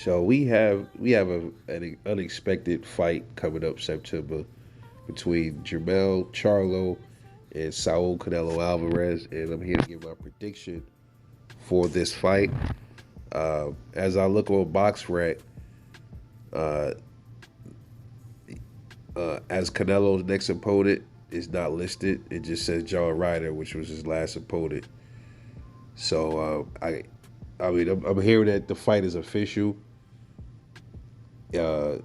So we have an unexpected fight coming up September between Jermell Charlo and Saul Canelo Alvarez, and I'm here to give my prediction for this fight. As I look on BoxRec, uh, as Canelo's next opponent is not listed, it just says John Ryder, which was his last opponent. So I'm hearing that the fight is official. Uh,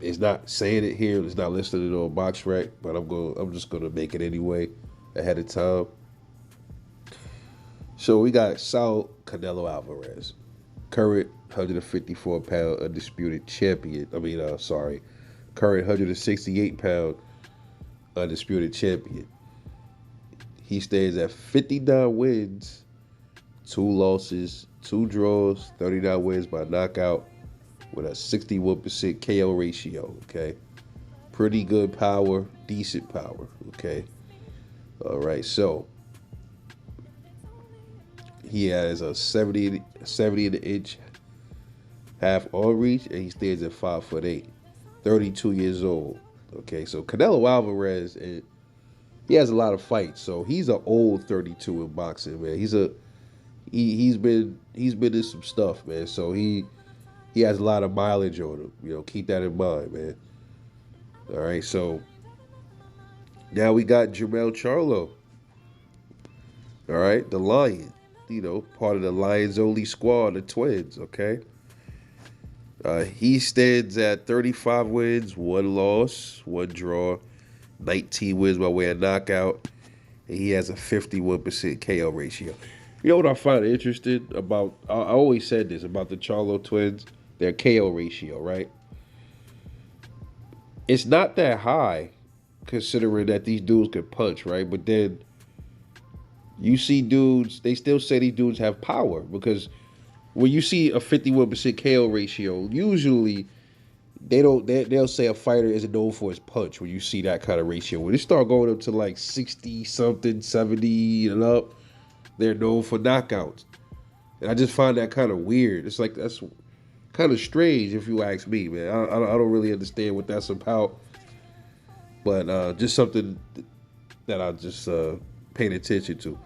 it's not saying it here. It's not listed on BoxRec, but I'm just gonna make it anyway ahead of time. So we got Saul Canelo Alvarez, current 154-pound undisputed champion. Current 168-pound undisputed champion. He stands at 59 wins, 2 losses, 2 draws, 39 wins by knockout with a 61% KO ratio. Okay, pretty good power, decent power. Okay, all right. So he has a 70 inch half arm reach, and he stands at 5'8", 32 years old. Okay, so Canelo Alvarez, he has a lot of fights, so he's an old 32 in boxing, man. He's been in some stuff, man. So he has a lot of mileage on him. Keep that in mind, man. All right, so now we got Jermell Charlo. All right, the Lion. Part of the Lions only squad, the Twins. Okay, he stands at 35 wins, 1 loss, 1 draw, 19 wins by way of knockout, and he has a 51% KO ratio. You know what I find interesting about? I always said this about the Charlo twins, their KO ratio, right? It's not that high, considering that these dudes can punch, right? But then you see dudes, they still say these dudes have power because when you see a 51% KO ratio, usually they'll say a fighter isn't known for his punch when you see that kind of ratio. When they start going up to like 60 something, 70 and up, they're known for knockouts. And I just find that kind of weird. It's like that's kind of strange if you ask me, man. I don't really understand what that's about. But just something that I just paid attention to.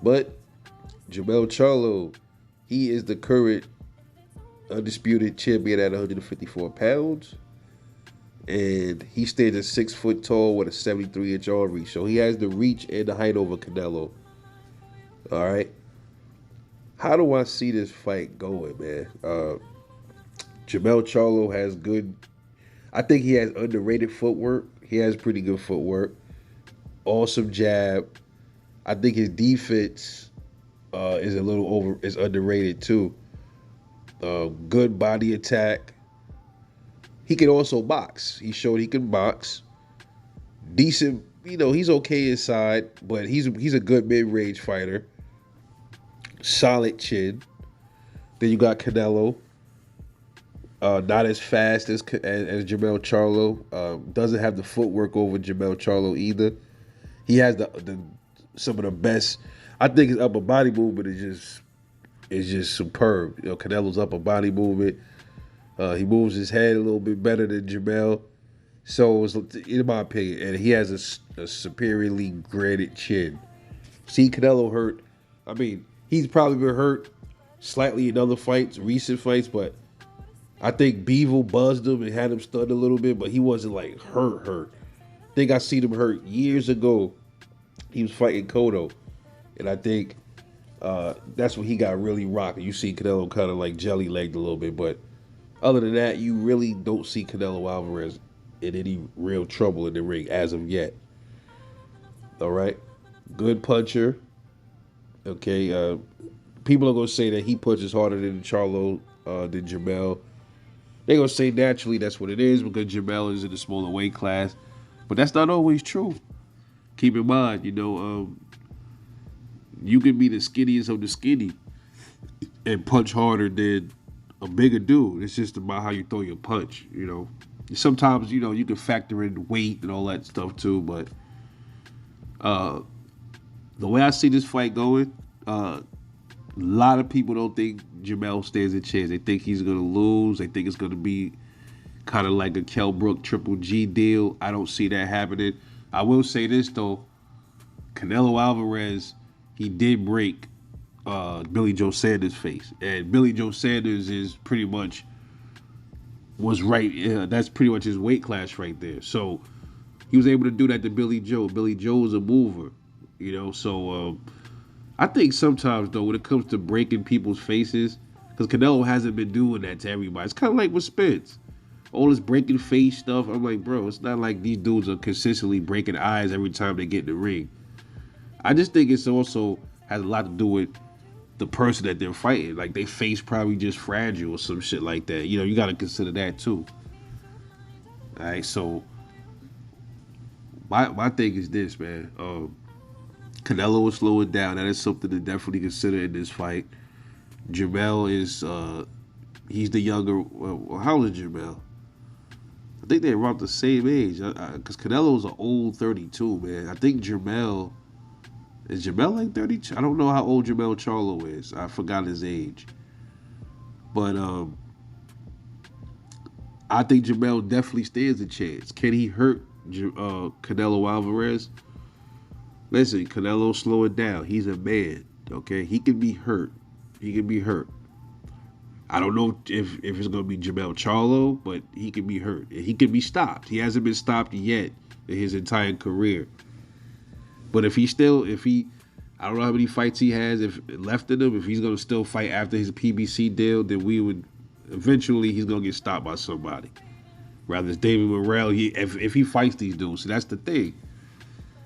But Jermell Charlo, he is the current undisputed champion at 154 pounds. And he stands at 6 foot tall with a 73-inch arm reach. So he has the reach and the height over Canelo. All right. How do I see this fight going, man? Jermell Charlo has good. I think he has underrated footwork. He has pretty good footwork. Awesome jab. I think his defense is underrated too. Good body attack. He can also box. He showed he can box. Decent, he's okay inside, but he's a good mid-range fighter. Solid chin. Then you got Canelo. Not as fast as Jermell Charlo. Doesn't have the footwork over Jermell Charlo either. He has some of the best. I think his upper body movement is just superb. Canelo's upper body movement. He moves his head a little bit better than Jermell. So, in my opinion, and he has a superiorly graded chin. See Canelo hurt. I mean, he's probably been hurt slightly in other fights, recent fights, but I think Beevil buzzed him and had him stunned a little bit, but he wasn't like hurt. I think I seen him hurt years ago. He was fighting Cotto, and I think that's when he got really rocked. You see Canelo kind of like jelly-legged a little bit, but other than that, you really don't see Canelo Alvarez in any real trouble in the ring as of yet. All right? Good puncher. Okay, people are going to say that he punches harder than Charlo, than Jermell. They're going to say naturally that's what it is because Jermell is in a smaller weight class. But that's not always true. Keep in mind, you can be the skinniest of the skinny and punch harder than a bigger dude. It's just about how you throw your punch, Sometimes, you can factor in weight and all that stuff too, but the way I see this fight going, A lot of people don't think Jermell stands a chance. They think he's gonna lose. They think it's gonna be kind of like a Kell Brook Triple G deal. I don't see that happening. I will say this though, Canelo Alvarez, he did break Billy Joe Sanders' face, and Billy Joe Sanders is pretty much was right. That's pretty much his weight class right there. So he was able to do that to Billy Joe. Billy Joe was a mover, you know. So I think sometimes though, when it comes to breaking people's faces, because Canelo hasn't been doing that to everybody. It's kind of like with Spence. All this breaking face stuff. I'm like, bro, it's not like these dudes are consistently breaking eyes every time they get in the ring. I just think it's also has a lot to do with the person that they're fighting. Like they face probably just fragile or some shit like that. You know, you got to consider that too. All right, so my thing is this, man. Canelo will slow it down. That is something to definitely consider in this fight. Jermell is he's the younger. Well, how old is Jermell? I think they're around the same age. Because Canelo's an old 32, man. I think Jermell is Jermell like 32. I don't know how old Jermell Charlo is. I forgot his age. But I think Jermell definitely stands a chance. Can he hurt Canelo Alvarez? Listen, Canelo, slow it down. He's a man, okay? He can be hurt. He can be hurt. I don't know if it's going to be Jermell Charlo, but he can be hurt. He can be stopped. He hasn't been stopped yet in his entire career. But if I don't know how many fights he has if left in him. If he's going to still fight after his PBC deal, then eventually he's going to get stopped by somebody. Rather it's David Morrell, if he fights these dudes. So that's the thing.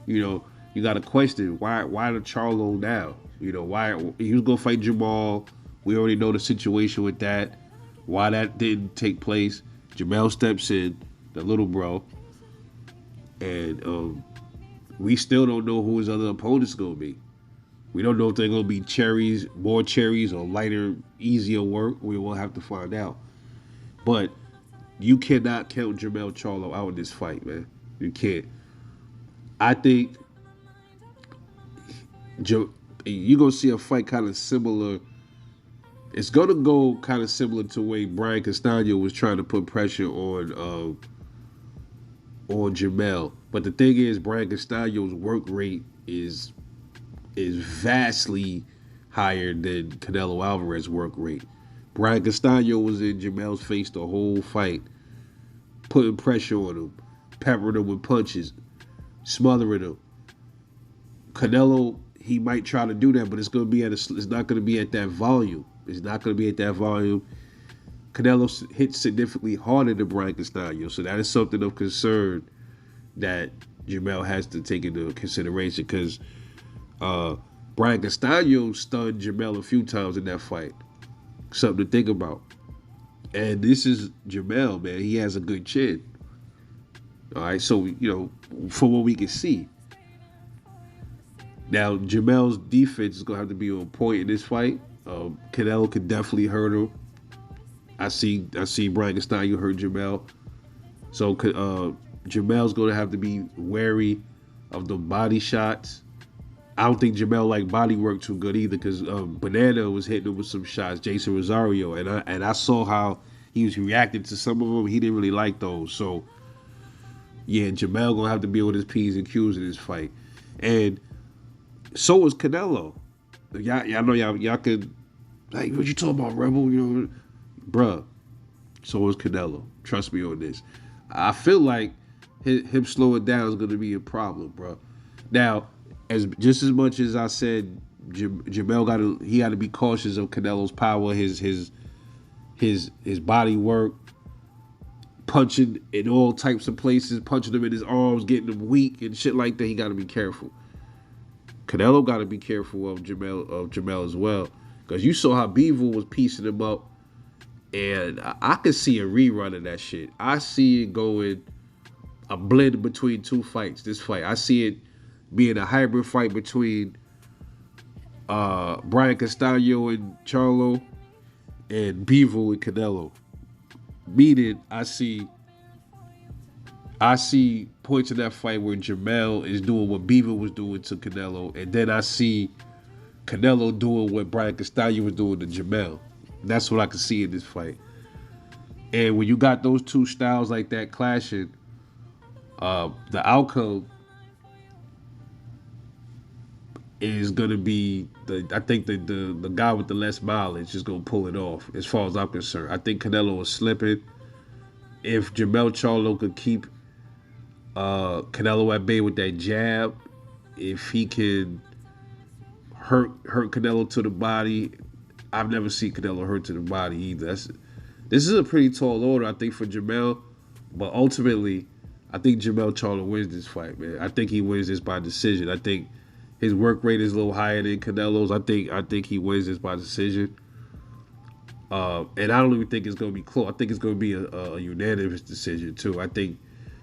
You know, you got to question why the Charlo now? You know, why he was going to fight Jamal. We already know the situation with that. Why that didn't take place. Jermell steps in, the little bro. And we still don't know who his other opponent's going to be. We don't know if they're going to be more cherries, or lighter, easier work. We will have to find out. But you cannot count Jermell Charlo out in this fight, man. You can't. I think you're going to see a fight kind of similar. It's going to go kind of similar to the way Brian Castano was trying to put pressure on Jermell. But the thing is, Brian Castano's work rate is vastly higher than Canelo Alvarez's work rate. Brian Castano was in Jermell's face the whole fight, putting pressure on him, peppering him with punches, smothering him. Canelo, he might try to do that, but it's not going to be at that volume. It's not going to be at that volume. Canelo hits significantly harder than Brian Castano, so that is something of concern that Jermell has to take into consideration, because Brian Castano stunned Jermell a few times in that fight. Something to think about. And this is Jermell, man. He has a good chin. All right, so, you know, from what we can see. Now, Jermell's defense is going to have to be on point in this fight. Canelo could definitely hurt him. I see Brian Castano hurt Jermell. So Jermell's going to have to be wary of the body shots. I don't think Jermell liked body work too good either, because Banana was hitting him with some shots, Jason Rosario, and I saw how he was reacting to some of them. He didn't really like those. So, yeah, Jermell going to have to be with his P's and Q's in this fight. And so is Canelo. Y'all know y'all could, like, what you talking about, Rebel? You know, bruh. So is Canelo. Trust me on this. I feel like him slowing down is going to be a problem, bro. Now, just as much as I said, Jermell got to be cautious of Canelo's power, his body work, punching in all types of places, punching him in his arms, getting him weak and shit like that. He got to be careful. Canelo got to be careful of Jermell as well, because you saw how Beaver was piecing him up, and I could see a rerun of that shit. I see it going a blend between two fights. This fight, I see it being a hybrid fight between Brian Castano and Charlo, and Beaver and Canelo. Meaning, I see points in that fight where Jermell is doing what Beaver was doing to Canelo, and then I see Canelo doing what Brian Castano was doing to Jermell. That's what I can see in this fight. And when you got those two styles like that clashing, the outcome is gonna be I think the guy with the less mileage is gonna pull it off. As far as I'm concerned, I think Canelo is slipping. If Jermell Charlo could keep Canelo at bay with that jab, if he could hurt Canelo to the body, I've never seen Canelo hurt to the body either. This is a pretty tall order, I think, for Jermell, but ultimately, I think Jermell Charlo wins this fight, man. I think he wins this by decision. I think his work rate is a little higher than Canelo's. I think he wins this by decision. And I don't even think it's going to be close. I think it's going to be a unanimous decision, too. I think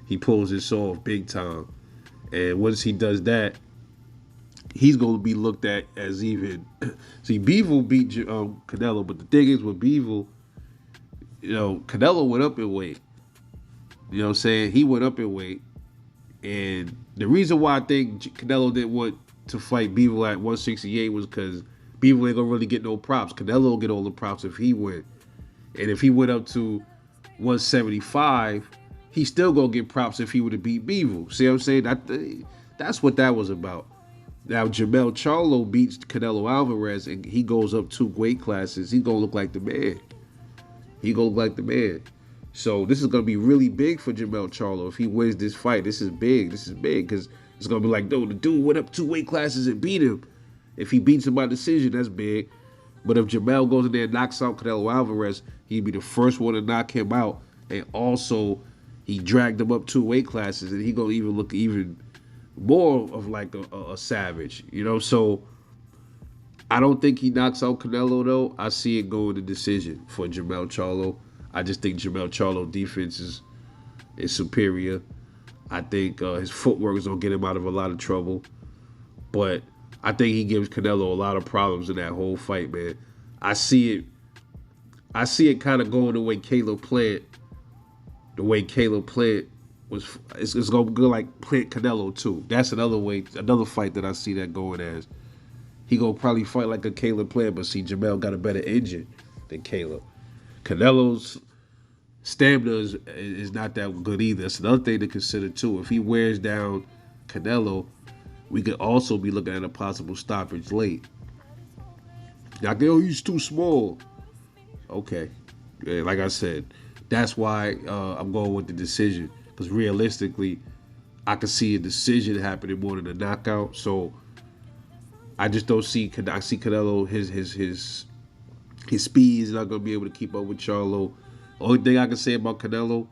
he pulls this off big time. And once he does that, he's going to be looked at as even. See, Bivol beat Canelo, but the thing is with Bivol, Canelo went up in weight. You know what I'm saying? He went up in weight. And the reason why I think Canelo didn't want to fight Bivol at 168 was because Bivol ain't gonna really get no props. Canelo will get all the props if he went. And if he went up to 175, he's still gonna get props if he would have beat Bivol. See what I'm saying? That's what that was about. Now Jermell Charlo beats Canelo Alvarez and he goes up 2 weight classes. He's gonna look like the man. He gonna look like the man. So this is gonna be really big for Jermell Charlo if he wins this fight. This is big. This is big because it's gonna be like, no, the dude went up 2 weight classes and beat him. If he beats him by decision, that's big. But if Jermell goes in there and knocks out Canelo Alvarez, he'd be the first one to knock him out. And also, he dragged him up 2 weight classes, and he gonna even look even more of like a savage, So I don't think he knocks out Canelo though. I see it going to decision for Jermell Charlo. I just think Jermell Charlo defense is superior. I think his footwork is gonna get him out of a lot of trouble, but I think he gives Canelo a lot of problems in that whole fight, man. I see it kind of going the way Caleb Plant. The way Caleb Plant was, it's gonna go like Plant Canelo too. That's another fight that I see that going as. He gonna probably fight like a Caleb Plant, but see, Jermell got a better engine than Caleb. Canelo's stamina is not that good either. That's another thing to consider too. If he wears down Canelo, we could also be looking at a possible stoppage late. Now, he's too small. Okay. Yeah, like I said, that's why I'm going with the decision. Because realistically, I can see a decision happening more than a knockout. So I just don't see. I see Canelo, his speed is not going to be able to keep up with Charlo. Only thing I can say about Canelo,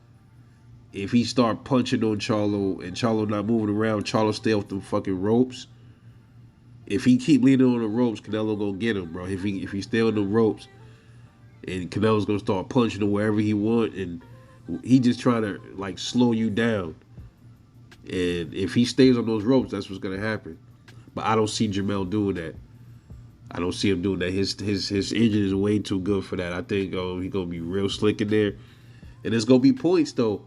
if he start punching on Charlo and Charlo not moving around, Charlo stay off the fucking ropes. If he keep leaning on the ropes, Canelo gonna get him, bro. If he stay on the ropes, and Canelo's gonna start punching him wherever he want, and he just trying to like slow you down. And if he stays on those ropes, that's what's gonna happen. But I don't see Jermell doing that. I don't see him doing that. His engine is way too good for that. I think he gonna be real slick in there, and there's gonna be points though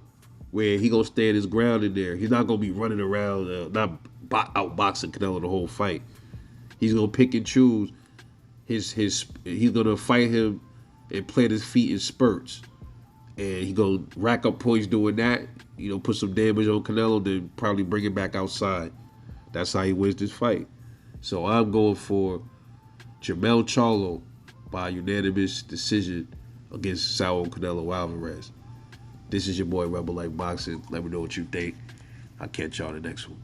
where he gonna stand his ground in there. He's not gonna be running around, not outboxing Canelo the whole fight. He's gonna pick and choose. He's gonna fight him and plant his feet in spurts, and he gonna rack up points doing that. Put some damage on Canelo, then probably bring him back outside. That's how he wins this fight. So I'm going for Jermell Charlo by unanimous decision against Saul Canelo Alvarez. This is your boy Rebel Like Boxing. Let me know what you think. I'll catch y'all in the next one.